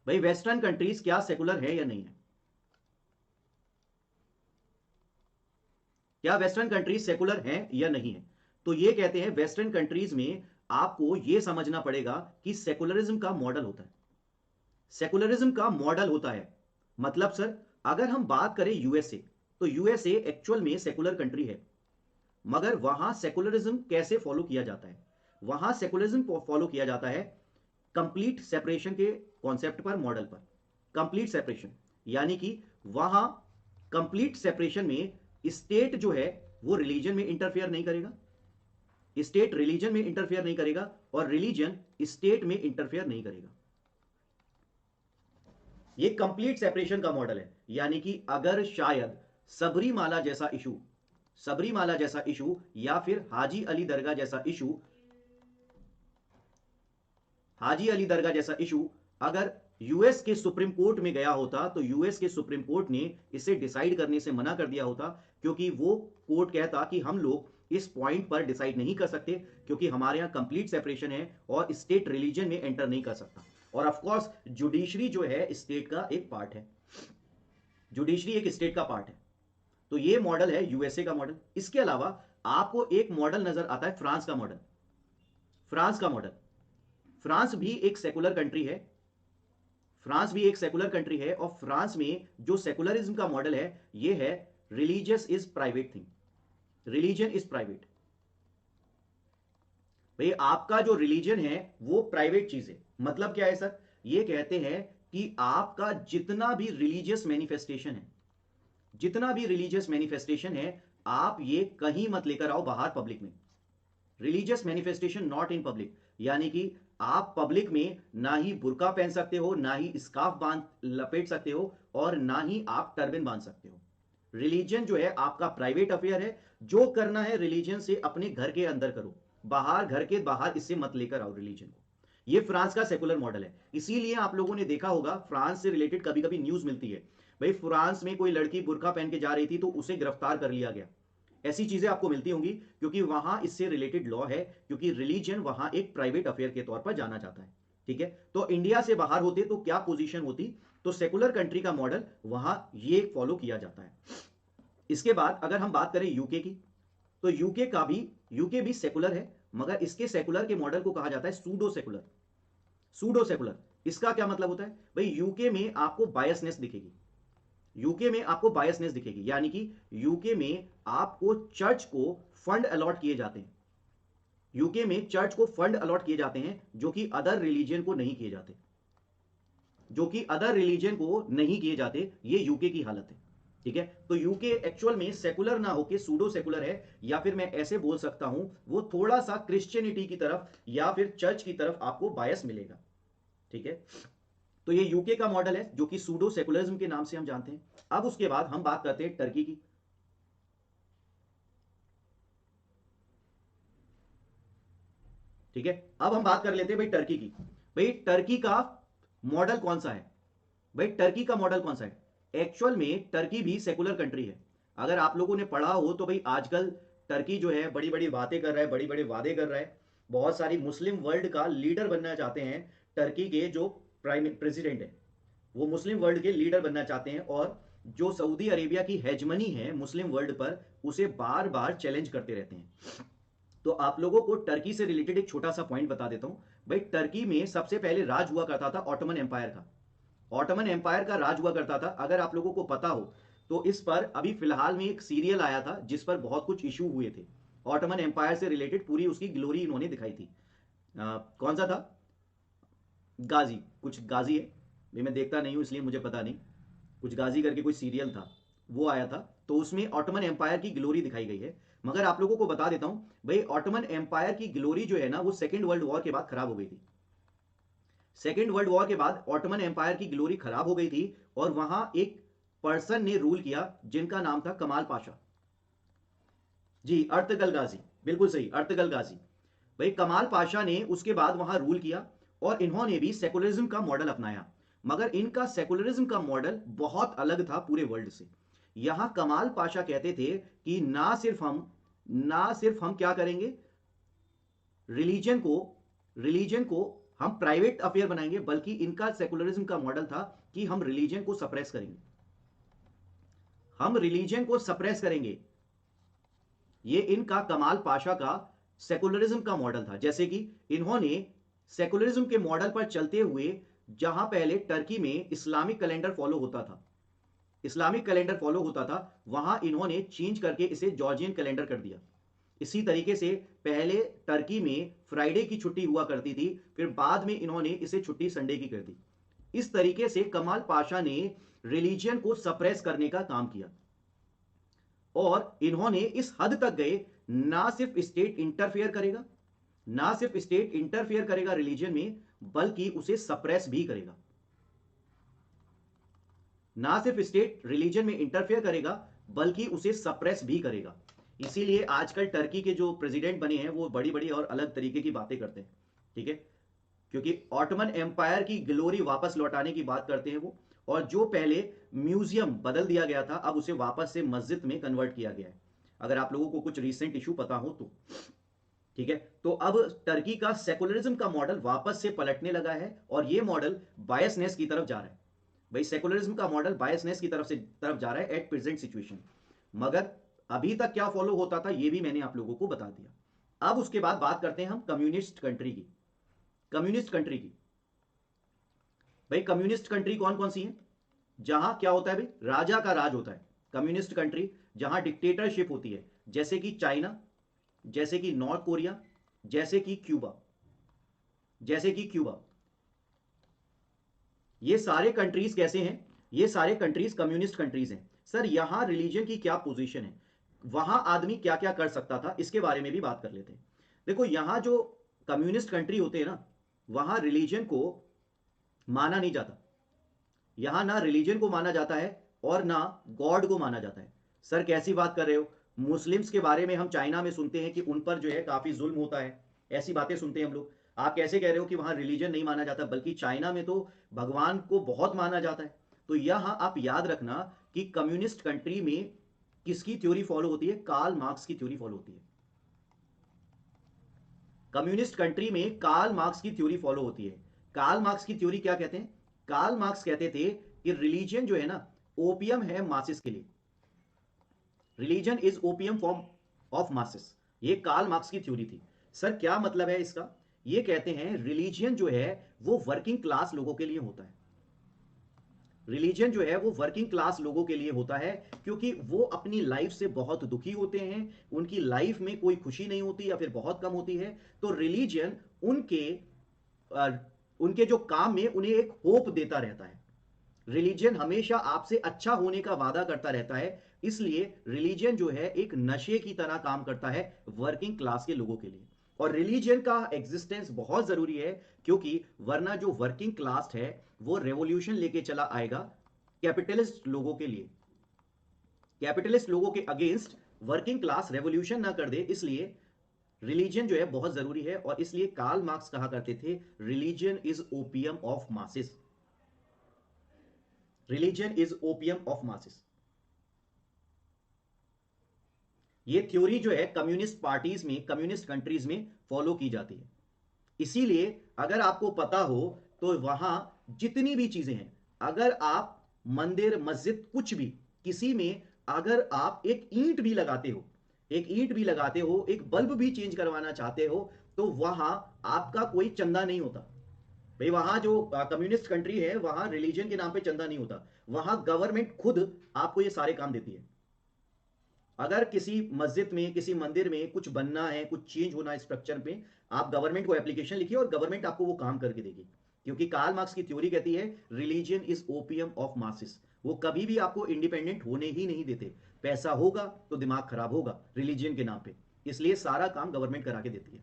भाई western countries क्या secular है या नहीं है? क्या वेस्टर्न कंट्रीज सेकुलर हैं या नहीं है? तो ये कहते हैं वेस्टर्न कंट्रीज में आपको ये समझना पड़ेगा कि सेकुलरिज्म का मॉडल होता है। सेकुलरिज्म का मॉडल होता है मतलब सर, अगर हम बात करें यूएसए, तो यूएसए एक्चुअल में सेकुलर कंट्री है, मगर वहां सेकुलरिज्म कैसे फॉलो किया जाता है? वहां सेकुलरिज्म फॉलो किया जाता है कंप्लीट सेपरेशन के कॉन्सेप्ट पर, मॉडल पर। कंप्लीट सेपरेशन यानी कि वहां कंप्लीट सेपरेशन में स्टेट जो है वो रिलीजन में इंटरफेयर नहीं करेगा, स्टेट रिलीजन में इंटरफेयर नहीं करेगा, और रिलीजन स्टेट में इंटरफेयर नहीं करेगा। ये कंप्लीट सेपरेशन का मॉडल है। यानी कि अगर शायद सबरीमाला जैसा इशू, सबरीमाला जैसा इशू या फिर हाजी अली दरगाह जैसा इशू, हाजी अली दरगाह जैसा इशू अगर यूएस के सुप्रीम कोर्ट में गया होता, तो यूएस के सुप्रीम कोर्ट ने इसे डिसाइड करने से मना कर दिया होता, क्योंकि वो कोर्ट कहता कि हम लोग इस पॉइंट पर डिसाइड नहीं कर सकते, क्योंकि हमारे यहां कंप्लीट सेपरेशन है और स्टेट रिलीजन में एंटर नहीं कर सकता। और ऑफ कोर्स जुडिशरी जो है स्टेट का एक पार्ट है, जुडिशरी एक स्टेट का पार्ट है। तो ये मॉडल है यूएसए का मॉडल। इसके अलावा आपको एक मॉडल नजर आता है फ्रांस का मॉडल। फ्रांस का मॉडल, फ्रांस भी एक सेकुलर कंट्री है, फ्रांस भी एक सेकुलर कंट्री है, और फ्रांस में जो सेकुलरिज्म का मॉडल है ये है religious is private thing, religion is private. भाई आपका जो रिलीजन है वो प्राइवेट चीज है। मतलब क्या है सर? ये कहते हैं कि आपका जितना भी रिलीजियस मैनिफेस्टेशन है, जितना भी रिलीजियस मैनिफेस्टेशन है, आप ये कहीं मत लेकर आओ बाहर पब्लिक में। Religious manifestation not in public, यानी कि आप पब्लिक में ना ही बुर्का पहन सकते हो, ना ही स्कार्फ बांध लपेट सकते हो, और ना ही आप टर्बन बांध सकते हो। रिलीजन जो है आपका प्राइवेट अफेयर है। जो करना है रिलीजन से अपने घर के अंदर करो, बाहर, घर के बाहर इससे मत लेकर आओ रिलीजन को। ये फ्रांस का सेकुलर मॉडल है। इसीलिए आप लोगों ने देखा होगा फ्रांस से रिलेटेड कभी कभी न्यूज मिलती है, भाई फ्रांस में कोई लड़की बुर्का पहन के जा रही थी तो उसे गिरफ्तार कर लिया गया। ऐसी चीजें आपको मिलती होंगी, क्योंकि वहां इससे रिलेटेड लॉ है, क्योंकि रिलीजन वहां एक प्राइवेट अफेयर के तौर पर जाना जाता है। ठीक है, तो इंडिया से बाहर होते तो क्या पोजीशन होती? तो सेकुलर कंट्री का मॉडल वहां ये फॉलो किया जाता है। इसके बाद अगर हम बात करें यूके की, तो यूके भी सेकुलर है, मगर इसके सेकुलर के मॉडल को कहा जाता है सूडो सेकुलर। सूडो सेकुलर, इसका क्या मतलब होता है? भाई यूके में आपको बायसनेस दिखेगी, यूके में आपको बायसनेस दिखेगी, यानी कि यूके में आपको चर्च को फंड अलॉट किए जाते हैं, यूके में चर्च को फंड अलॉट किए जाते हैं जो कि अदर रिलीजन को नहीं किए जाते, जो कि अदर रिलीजन को नहीं किए जाते। ये यूके की हालत है। ठीक है, तो यूके एक्चुअल में सेकुलर ना होके सूडो सेकुलर है, या फिर मैं ऐसे बोल सकता हूं वो थोड़ा सा क्रिश्चियनिटी की तरफ या फिर चर्च की तरफ आपको बायस मिलेगा। ठीक है, तो ये यूके का मॉडल है जो कि सूडो सेकुलरिज्म के नाम से हम जानते हैं। अब उसके बाद हम बात करते हैं टर्की की। ठीक है, अब हम बात कर लेते हैं भाई टर्की की। भाई टर्की का मॉडल कौन सा है? भाई टर्की का मॉडल कौन सा है? एक्चुअल में टर्की भी सेकुलर कंट्री है। अगर आप लोगों ने पढ़ा हो तो भाई आजकल टर्की जो है बड़ी बड़ी बातें कर रहा है, बड़ी बड़ी वादे कर रहा है, बहुत सारी मुस्लिम वर्ल्ड का लीडर बनना चाहते हैं। टर्की के जो प्राइम प्रेसिडेंट है वो मुस्लिम वर्ल्ड के लीडर बनना चाहते हैं, और जो सऊदी अरेबिया की हेजमनी है मुस्लिम वर्ल्ड पर उसे बार बार चैलेंज करते रहते हैं। तो आप लोगों को टर्की से रिलेटेड एक छोटा सा पॉइंट बता देता हूं। भाई टर्की में सबसे पहले राज हुआ करता था ऑटोमन एम्पायर का, ऑटोमन एम्पायर का राज हुआ करता था। अगर आप लोगों को पता हो तो इस पर अभी फिलहाल में एक सीरियल आया था जिस पर बहुत कुछ इशू हुए थे। ऑटोमन एम्पायर से रिलेटेड पूरी उसकी ग्लोरी इन्होंने दिखाई थी। कौन सा था? गाजी, कुछ गाजी है, भाई मैं देखता नहीं हूं इसलिए मुझे पता नहीं। कुछ गाजी करके कोई सीरियल था, वो आया था, तो उसमें ऑटोमन एम्पायर की ग्लोरी दिखाई गई है। मगर आप लोगों को बता देता हूं भाई ऑटोमन एम्पायर की ग्लोरी जो है ना वो सेकेंड वर्ल्ड वॉर के बाद खराब हो गई थी। सेकेंड वर्ल्ड वॉर के बाद ऑटोमन एम्पायर की ग्लोरी खराब हो गई थी, और वहां एक पर्सन ने रूल किया जिनका नाम था कमाल पाशा। जी, अर्तगल गाजी, बिल्कुल सही, अर्तगल गाजी। भाई कमाल पाशा ने उसके बाद वहां रूल किया, और इन्होंने भी सेकुलरिज्म का मॉडल अपनाया। मगर इनका सेकुलरिज्म का मॉडल बहुत अलग था पूरे वर्ल्ड से। यहां कमाल पाशा कहते थे कि ना सिर्फ हम क्या करेंगे, रिलीजन को रिलीजन को हम प्राइवेट अफेयर बनाएंगे, बल्कि इनका सेकुलरिज्म का मॉडल था कि हम रिलीजन को सप्रेस करेंगे, हम रिलीजन को सप्रेस करेंगे। ये इनका कमाल पाशा का सेकुलरिज्म का मॉडल था। जैसे कि इन्होंने सेकुलरिज्म के मॉडल पर चलते हुए, जहां पहले टर्की में इस्लामिक कैलेंडर फॉलो होता था, इस्लामिक कैलेंडर फॉलो होता था, वहां इन्होंने चेंज करके इसे जॉर्जियन कैलेंडर कर दिया। इसी तरीके से पहले टर्की में फ्राइडे की छुट्टी हुआ करती थी, फिर बाद में इन्होंने इसे छुट्टी संडे की कर दी। इस तरीके से कमाल पाशा ने रिलीजियन को सप्रेस करने का काम किया, और इन्होंने इस हद तक गए, ना सिर्फ स्टेट इंटरफेयर करेगा, ना सिर्फ स्टेट इंटरफेयर करेगा रिलीजन में, बल्कि उसे सप्रेस भी करेगा। ना सिर्फ स्टेट रिलीजन में इंटरफेयर करेगा, बल्कि उसे सप्रेस भी करेगा। इसीलिए आजकल टर्की के जो प्रेसिडेंट बने हैं वो बड़ी बड़ी और अलग तरीके की बातें करते हैं, ठीक है, क्योंकि ऑटोमन एम्पायर की ग्लोरी वापस लौटाने की बात करते हैं वो, और जो पहले म्यूजियम बदल दिया गया था, अब उसे वापस से मस्जिद में कन्वर्ट किया गया है, अगर आप लोगों को कुछ रिसेंट इशू पता हो तो, ठीक है। तो अब टर्की का सेकुलरिज्म का मॉडल वापस से पलटने लगा है, और ये मॉडल बायसनेस की तरफ जा रहा है। भाई सेकुलरिज्म का मॉडल बायसनेस की तरफ जा रहा है एट प्रेजेंट सिचुएशन। मगर अभी तक क्या फॉलो होता था ये भी मैंने आप लोगों को बता दिया। अब उसके बाद बात करते हैं हम कम्युनिस्ट कंट्री की। कम्युनिस्ट कंट्री की, भाई कम्युनिस्ट कंट्री कौन कौन सी है? जहां क्या होता है भाई, राजा का राज होता है। कम्युनिस्ट कंट्री जहां डिक्टेटरशिप होती है, जैसे कि चाइना, जैसे कि नॉर्थ कोरिया, जैसे कि क्यूबा, जैसे कि क्यूबा। ये सारे कंट्रीज कैसे हैं? ये सारे कंट्रीज कम्युनिस्ट कंट्रीज हैं। सर यहां रिलीजन की क्या पोजीशन है, वहां आदमी क्या क्या कर सकता था, इसके बारे में भी बात कर लेते हैं। देखो यहां जो कम्युनिस्ट कंट्री होते हैं ना, वहां रिलीजन को माना नहीं जाता। यहां ना रिलीजन को माना जाता है और ना गॉड को माना जाता है। सर कैसी बात कर रहे हो? मुस्लिम्स के बारे में हम चाइना में सुनते हैं कि उन पर जो है काफी जुल्म होता है, ऐसी बातें सुनते हैं हम लोग। आप कैसे कह रहे हो कि वहां रिलीजन नहीं माना जाता, बल्कि चाइना में तो भगवान को बहुत माना जाता है। तो यहां आप याद रखना कि कम्युनिस्ट कंट्री में किसकी थ्योरी फॉलो होती है? कार्ल मार्क्स की थ्योरी फॉलो होती है। कम्युनिस्ट कंट्री में कार्ल मार्क्स की थ्योरी फॉलो होती है। कार्ल मार्क्स की थ्योरी क्या कहते हैं? कार्ल मार्क्स कहते थे कि रिलीजन जो है ना, ओपियम है मासिस के लिए। Religion is opium form of masses. ये कार्ल मार्क्स की थ्योरी थी। सर क्या मतलब है इसका? ये कहते हैं रिलीजन जो है वो वर्किंग क्लास लोगों के लिए होता है। रिलीजन जो है वो वर्किंग क्लास लोगों के लिए होता है, क्योंकि वो अपनी लाइफ से बहुत दुखी होते हैं, उनकी लाइफ में कोई खुशी नहीं होती या फिर बहुत कम होती है। तो रिलीजन उनके उनके जो काम में उन्हें एक होप देता रहता है। रिलीजन हमेशा आपसे अच्छा होने का वादा करता रहता है। इसलिए रिलीजन जो है एक नशे की तरह काम करता है वर्किंग क्लास के लोगों के लिए। और रिलीजन का एग्जिस्टेंस बहुत जरूरी है, क्योंकि वरना जो वर्किंग क्लास है वो रेवोल्यूशन लेके चला आएगा कैपिटलिस्ट लोगों के लिए। कैपिटलिस्ट लोगों के अगेंस्ट वर्किंग क्लास रेवोल्यूशन ना कर दे, इसलिए रिलीजन जो है बहुत जरूरी है। और इसलिए कार्ल मार्क्स कहा करते थे religion is opium of masses. Religion is opium of masses. ये थ्योरी जो है कम्युनिस्ट पार्टीज में, कम्युनिस्ट कंट्रीज में फॉलो की जाती है। इसीलिए अगर आपको पता हो तो वहां जितनी भी चीजें हैं, अगर आप मंदिर मस्जिद कुछ भी, किसी में अगर आप एक ईंट भी लगाते हो, एक ईंट भी लगाते हो, एक बल्ब भी चेंज करवाना चाहते हो, तो वहां आपका कोई चंदा नहीं होता। भाई वहां जो कम्युनिस्ट कंट्री है वहां रिलीजन के नाम पे चंदा नहीं होता, वहां गवर्नमेंट खुद आपको ये सारे काम देती है। अगर किसी मस्जिद में, किसी मंदिर में कुछ बनना है, कुछ चेंज होना है स्ट्रक्चर पे, आप गवर्नमेंट को एप्लीकेशन लिखिए और गवर्नमेंट आपको वो काम करके देगी। क्योंकि कार्ल मार्क्स की थ्योरी कहती है religion is opium of masses. वो कभी भी आपको इंडिपेंडेंट होने ही नहीं देते। पैसा होगा तो दिमाग खराब होगा रिलीजन के नाम पे, इसलिए सारा काम गवर्नमेंट करा के देती है।